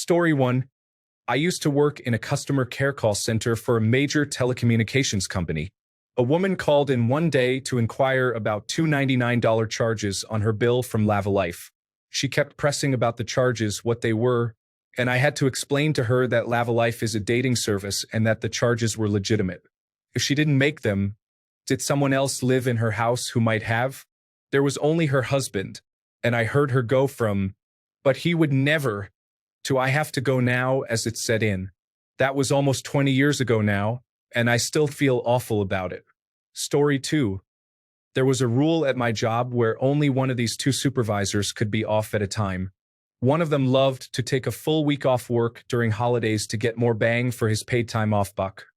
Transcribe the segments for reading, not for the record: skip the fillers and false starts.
Story 1. I used to work in a customer care call center for a major telecommunications company. A woman called in one day to inquire about $299 charges on her bill from Lavalife. She kept pressing about the charges, what they were, and I had to explain to her that Lavalife is a dating service and that the charges were legitimate. If she didn't make them, did someone else live in her house who might have? There was only her husband, and I heard her go from, "But he would never," to "I have to go now," as it set in. That was almost 20 years ago now, and I still feel awful about it. Story 2. There was a rule at my job where only one of these two supervisors could be off at a time. One of them loved to take a full week off work during holidays to get more bang for his paid time off buck.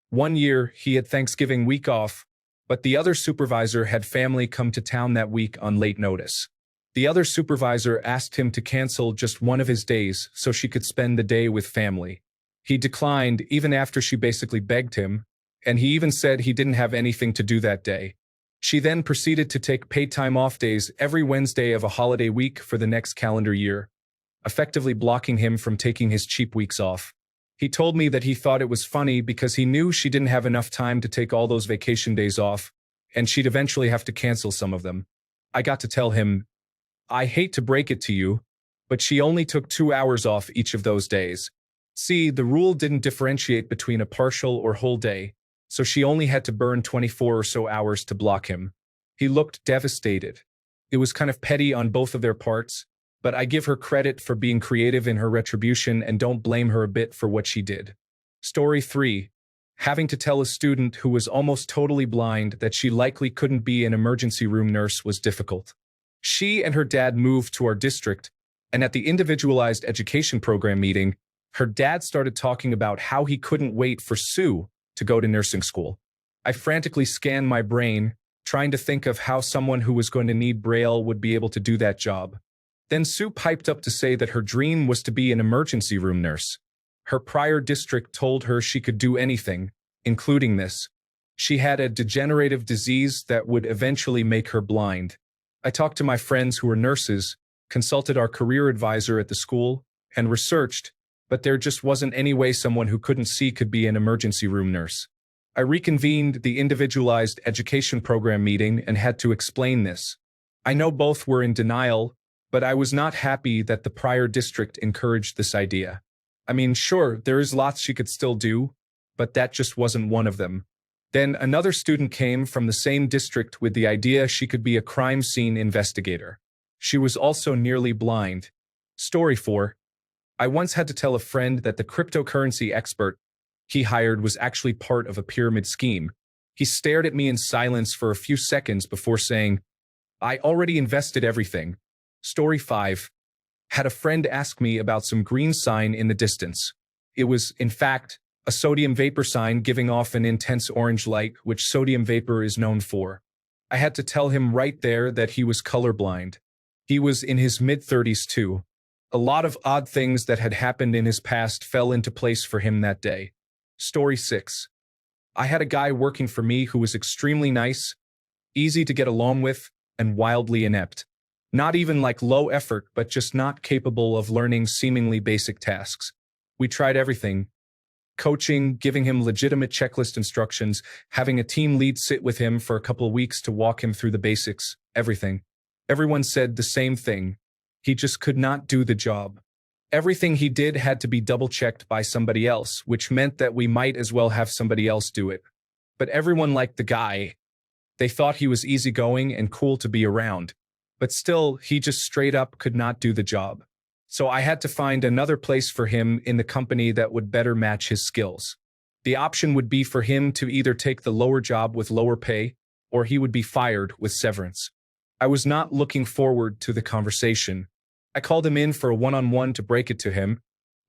One year, he had Thanksgiving week off, but the other supervisor had family come to town that week on late notice. The other supervisor asked him to cancel just one of his days so she could spend the day with family. He declined even after she basically begged him, and he even said he didn't have anything to do that day. She then proceeded to take paid time off days every Wednesday of a holiday week for the next calendar year, effectively blocking him from taking his cheap weeks off. He told me that he thought it was funny because he knew she didn't have enough time to take all those vacation days off, and she'd eventually have to cancel some of them. I got to tell him, "I hate to break it to you, but she only took 2 hours off each of those days. See, the rule didn't differentiate between a partial or whole day, so she only had to burn 24 or so hours to block him." He looked devastated. It was kind of petty on both of their parts, but I give her credit for being creative in her retribution and don't blame her a bit for what she did. Story 3. Having to tell a student who was almost totally blind that she likely couldn't be an emergency room nurse was difficult. She and her dad moved to our district, and at the individualized education program meeting, her dad started talking about how he couldn't wait for Sue to go to nursing school. I frantically scanned my brain, trying to think of how someone who was going to need Braille would be able to do that job. Then Sue piped up to say that her dream was to be an emergency room nurse. Her prior district told her she could do anything, including this. She had a degenerative disease that would eventually make her blind. I talked to my friends who were nurses, consulted our career advisor at the school, and researched, but there just wasn't any way someone who couldn't see could be an emergency room nurse. I reconvened the individualized education program meeting and had to explain this. I know both were in denial, but I was not happy that the prior district encouraged this idea. I mean, sure, there is lots she could still do, but that just wasn't one of them. Then another student came from the same district with the idea she could be a crime scene investigator. She was also nearly blind. Story 4. I once had to tell a friend that the cryptocurrency expert he hired was actually part of a pyramid scheme. He stared at me in silence for a few seconds before saying, "I already invested everything." Story 5. Had a friend ask me about some green sign in the distance. It was, in fact, a sodium vapor sign giving off an intense orange light, which sodium vapor is known for. I had to tell him right there that he was colorblind. He was in his mid-30s too. A lot of odd things that had happened in his past fell into place for him that day. Story 6. I had a guy working for me who was extremely nice, easy to get along with, and wildly inept. Not even like low effort, but just not capable of learning seemingly basic tasks. We tried everything. Coaching, giving him legitimate checklist instructions, having a team lead sit with him for a couple of weeks to walk him through the basics, everything. Everyone said the same thing. He just could not do the job. Everything he did had to be double-checked by somebody else, which meant that we might as well have somebody else do it. But everyone liked the guy. They thought he was easygoing and cool to be around. But still, he just straight up could not do the job. So I had to find another place for him in the company that would better match his skills. The option would be for him to either take the lower job with lower pay, or he would be fired with severance. I was not looking forward to the conversation. I called him in for a one-on-one to break it to him,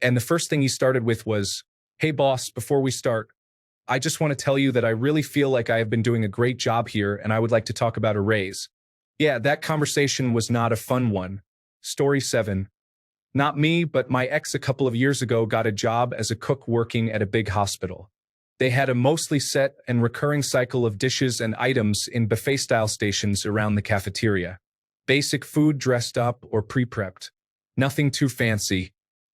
and the first thing he started with was, "Hey boss, before we start, I just want to tell you that I really feel like I have been doing a great job here and I would like to talk about a raise." Yeah, that conversation was not a fun one. Story 7. Not me, but my ex a couple of years ago got a job as a cook working at a big hospital. They had a mostly set and recurring cycle of dishes and items in buffet-style stations around the cafeteria. Basic food dressed up or pre-prepped. Nothing too fancy.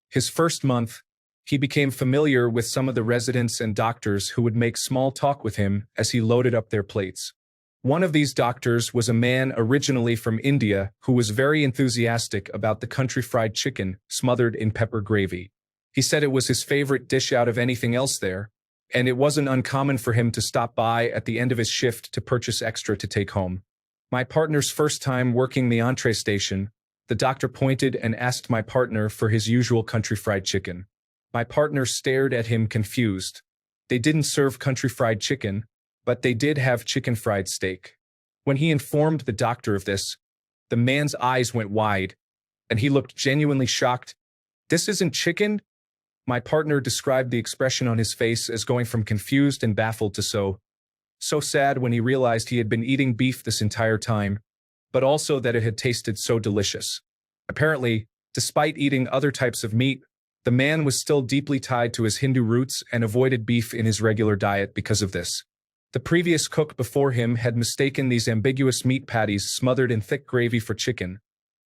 His first month, he became familiar with some of the residents and doctors who would make small talk with him as he loaded up their plates. One of these doctors was a man originally from India who was very enthusiastic about the country fried chicken smothered in pepper gravy. He said it was his favorite dish out of anything else there, and it wasn't uncommon for him to stop by at the end of his shift to purchase extra to take home. My partner's first time working the entree station, the doctor pointed and asked my partner for his usual country fried chicken. My partner stared at him confused. They didn't serve country fried chicken, but they did have chicken fried steak. When he informed the doctor of this, the man's eyes went wide, and he looked genuinely shocked. "This isn't chicken?" My partner described the expression on his face as going from confused and baffled to so sad when he realized he had been eating beef this entire time, but also that it had tasted so delicious. Apparently, despite eating other types of meat, the man was still deeply tied to his Hindu roots and avoided beef in his regular diet because of this. The previous cook before him had mistaken these ambiguous meat patties smothered in thick gravy for chicken,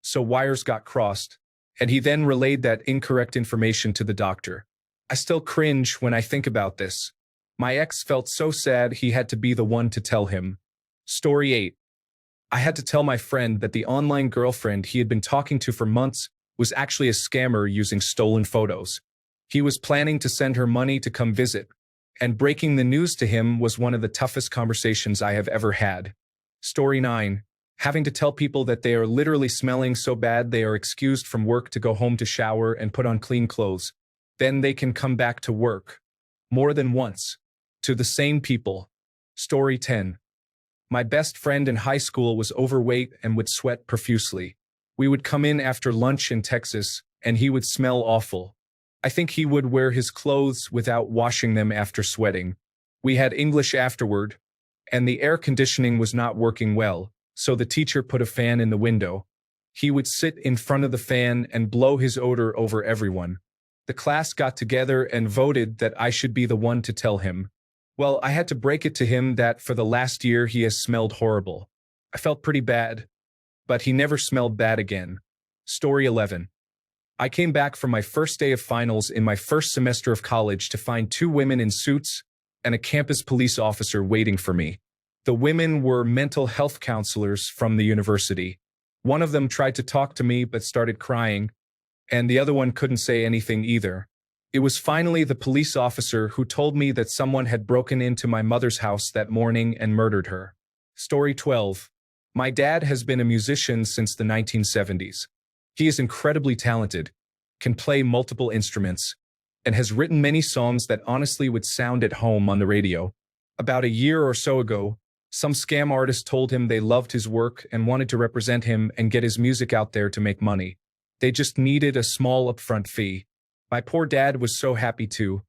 so wires got crossed, and he then relayed that incorrect information to the doctor. I still cringe when I think about this. My ex felt so sad he had to be the one to tell him. Story 8. I had to tell my friend that the online girlfriend he had been talking to for months was actually a scammer using stolen photos. He was planning to send her money to come visit, and breaking the news to him was one of the toughest conversations I have ever had. Story 9. Having to tell people that they are literally smelling so bad they are excused from work to go home to shower and put on clean clothes. Then they can come back to work. More than once. To the same people. Story 10. My best friend in high school was overweight and would sweat profusely. We would come in after lunch in Texas, and he would smell awful. I think he would wear his clothes without washing them after sweating. We had English afterward, and the air conditioning was not working well, so the teacher put a fan in the window. He would sit in front of the fan and blow his odor over everyone. The class got together and voted that I should be the one to tell him. Well, I had to break it to him that for the last year he has smelled horrible. I felt pretty bad, but he never smelled bad again. Story 11. I came back from my first day of finals in my first semester of college to find two women in suits and a campus police officer waiting for me. The women were mental health counselors from the university. One of them tried to talk to me but started crying, and the other one couldn't say anything either. It was finally the police officer who told me that someone had broken into my mother's house that morning and murdered her. Story 12. My dad has been a musician since the 1970s. He is incredibly talented, can play multiple instruments, and has written many songs that honestly would sound at home on the radio. About a year or so ago, some scam artist told him they loved his work and wanted to represent him and get his music out there to make money. They just needed a small upfront fee. My poor dad was so happy too.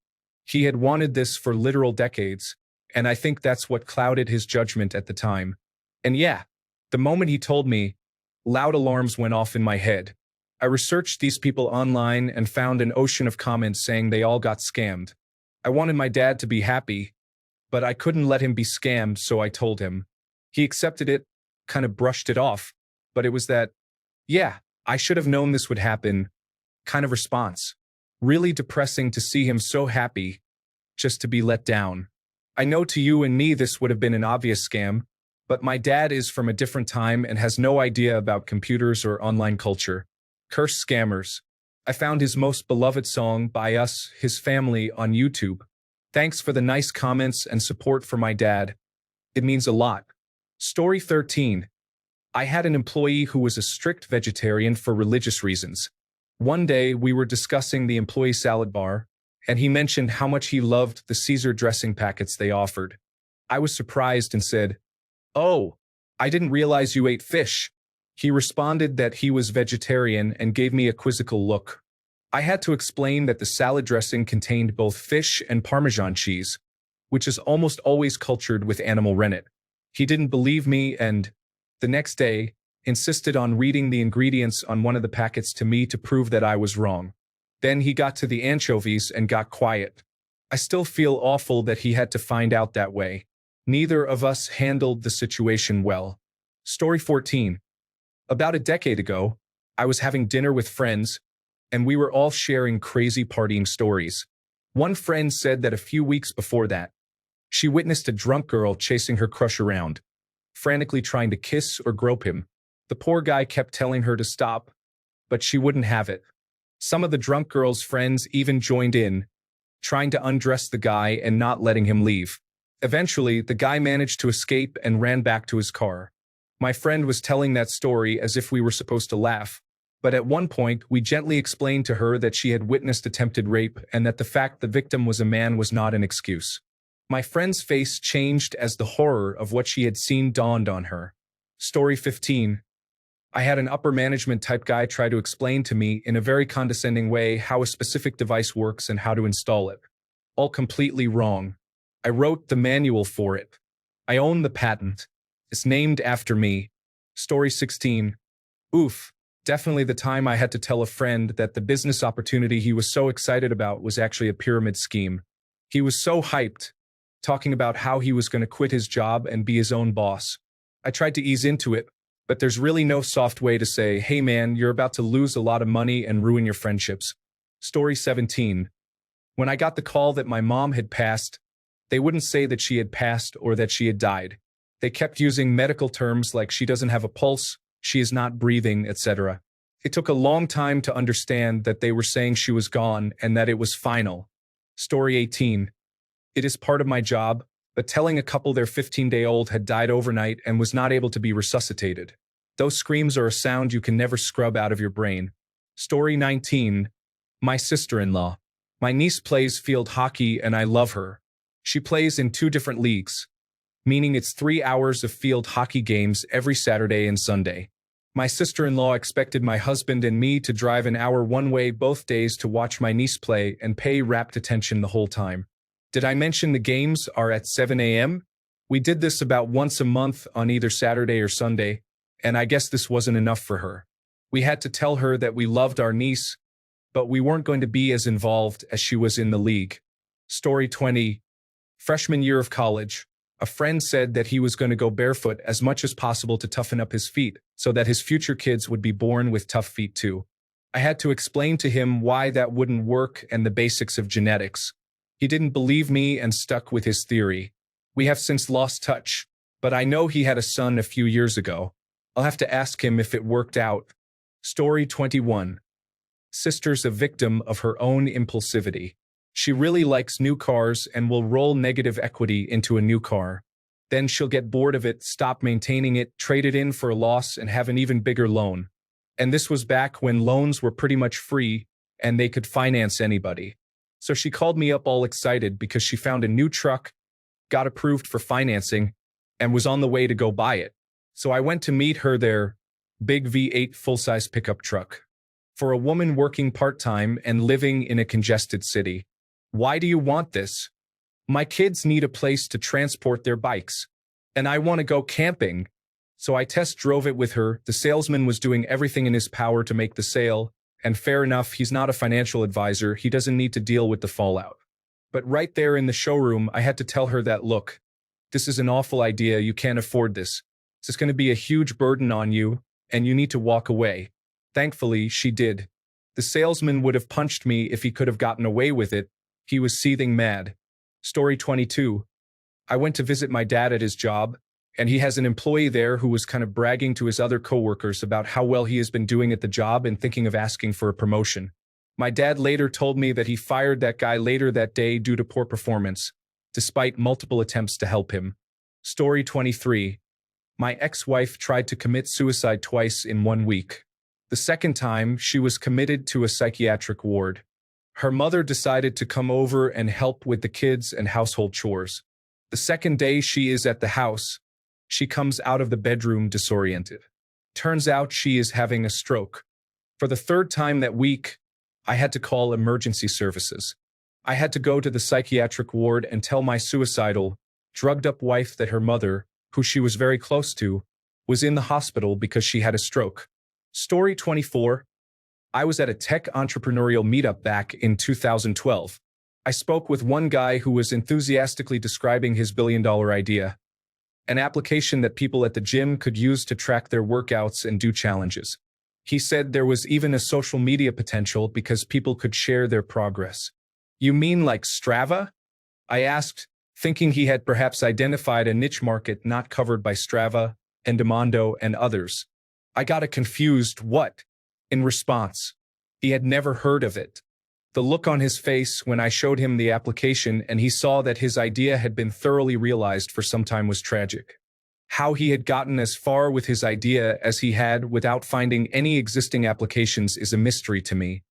He had wanted this for literal decades, and I think that's what clouded his judgment at the time. And yeah, the moment he told me, loud alarms went off in my head. I researched these people online and found an ocean of comments saying they all got scammed. I wanted my dad to be happy, but I couldn't let him be scammed, so I told him. He accepted it, kind of brushed it off, but it was that, yeah, I should have known this would happen, kind of response. Really depressing to see him so happy, just to be let down. I know to you and me this would have been an obvious scam, but my dad is from a different time and has no idea about computers or online culture. Curse scammers. I found his most beloved song by us, his family, on YouTube. Thanks for the nice comments and support for my dad. It means a lot. Story 13. I had an employee who was a strict vegetarian for religious reasons. One day, we were discussing the employee salad bar, and he mentioned how much he loved the Caesar dressing packets they offered. I was surprised and said, "Oh, I didn't realize you ate fish." He responded that he was vegetarian and gave me a quizzical look. I had to explain that the salad dressing contained both fish and Parmesan cheese, which is almost always cultured with animal rennet. He didn't believe me and, the next day, insisted on reading the ingredients on one of the packets to me to prove that I was wrong. Then he got to the anchovies and got quiet. I still feel awful that he had to find out that way. Neither of us handled the situation well. Story 14. About a decade ago, I was having dinner with friends, and we were all sharing crazy partying stories. One friend said that a few weeks before that, she witnessed a drunk girl chasing her crush around, frantically trying to kiss or grope him. The poor guy kept telling her to stop, but she wouldn't have it. Some of the drunk girl's friends even joined in, trying to undress the guy and not letting him leave. Eventually, the guy managed to escape and ran back to his car. My friend was telling that story as if we were supposed to laugh, but at one point, we gently explained to her that she had witnessed attempted rape and that the fact the victim was a man was not an excuse. My friend's face changed as the horror of what she had seen dawned on her. Story 15. I had an upper management type guy try to explain to me in a very condescending way how a specific device works and how to install it. All completely wrong. I wrote the manual for it. I own the patent. It's named after me. Story 16. Oof. Definitely the time I had to tell a friend that the business opportunity he was so excited about was actually a pyramid scheme. He was so hyped, talking about how he was going to quit his job and be his own boss. I tried to ease into it, but there's really no soft way to say, hey man, you're about to lose a lot of money and ruin your friendships. Story 17. When I got the call that my mom had passed, they wouldn't say that she had passed or that she had died. They kept using medical terms like she doesn't have a pulse, she is not breathing, etc. It took a long time to understand that they were saying she was gone and that it was final. Story 18. It is part of my job, but telling a couple their 15-day-old had died overnight and was not able to be resuscitated. Those screams are a sound you can never scrub out of your brain. Story 19. My sister-in-law. My niece plays field hockey and I love her. She plays in 2 different leagues, meaning it's 3 hours of field hockey games every Saturday and Sunday. My sister-in-law expected my husband and me to drive an hour one way both days to watch my niece play and pay rapt attention the whole time. Did I mention the games are at 7 a.m.? We did this about once a month on either Saturday or Sunday, and I guess this wasn't enough for her. We had to tell her that we loved our niece, but we weren't going to be as involved as she was in the league. Story 20. Freshman year of college. A friend said that he was going to go barefoot as much as possible to toughen up his feet, so that his future kids would be born with tough feet too. I had to explain to him why that wouldn't work and the basics of genetics. He didn't believe me and stuck with his theory. We have since lost touch, but I know he had a son a few years ago. I'll have to ask him if it worked out. Story 21. Sister's a victim of her own impulsivity. She really likes new cars and will roll negative equity into a new car. Then she'll get bored of it, stop maintaining it, trade it in for a loss, and have an even bigger loan. And this was back when loans were pretty much free and they could finance anybody. So she called me up all excited because she found a new truck, got approved for financing, and was on the way to go buy it. So I went to meet her there, big V8 full-size pickup truck. For a woman working part-time and living in a congested city. Why do you want this? My kids need a place to transport their bikes. And I want to go camping. So I test drove it with her. The salesman was doing everything in his power to make the sale. And fair enough, he's not a financial advisor. He doesn't need to deal with the fallout. But right there in the showroom, I had to tell her that, look, this is an awful idea. You can't afford this. This is going to be a huge burden on you, and you need to walk away. Thankfully, she did. The salesman would have punched me if he could have gotten away with it. He was seething mad. Story 22. I went to visit my dad at his job, and he has an employee there who was kind of bragging to his other coworkers about how well he has been doing at the job and thinking of asking for a promotion. My dad later told me that he fired that guy later that day due to poor performance, despite multiple attempts to help him. Story 23. My ex-wife tried to commit suicide twice in 1 week. The second time, she was committed to a psychiatric ward. Her mother decided to come over and help with the kids and household chores. The second day she is at the house, she comes out of the bedroom disoriented. Turns out she is having a stroke. For the third time that week, I had to call emergency services. I had to go to the psychiatric ward and tell my suicidal, drugged-up wife that her mother, who she was very close to, was in the hospital because she had a stroke. Story 24. I was at a tech entrepreneurial meetup back in 2012. I spoke with one guy who was enthusiastically describing his billion-dollar idea, an application that people at the gym could use to track their workouts and do challenges. He said there was even a social media potential because people could share their progress. You mean like Strava? I asked, thinking he had perhaps identified a niche market not covered by Strava, Endomondo, and others. I got a confused what in response. He had never heard of it. The look on his face when I showed him the application and he saw that his idea had been thoroughly realized for some time was tragic. How he had gotten as far with his idea as he had without finding any existing applications is a mystery to me.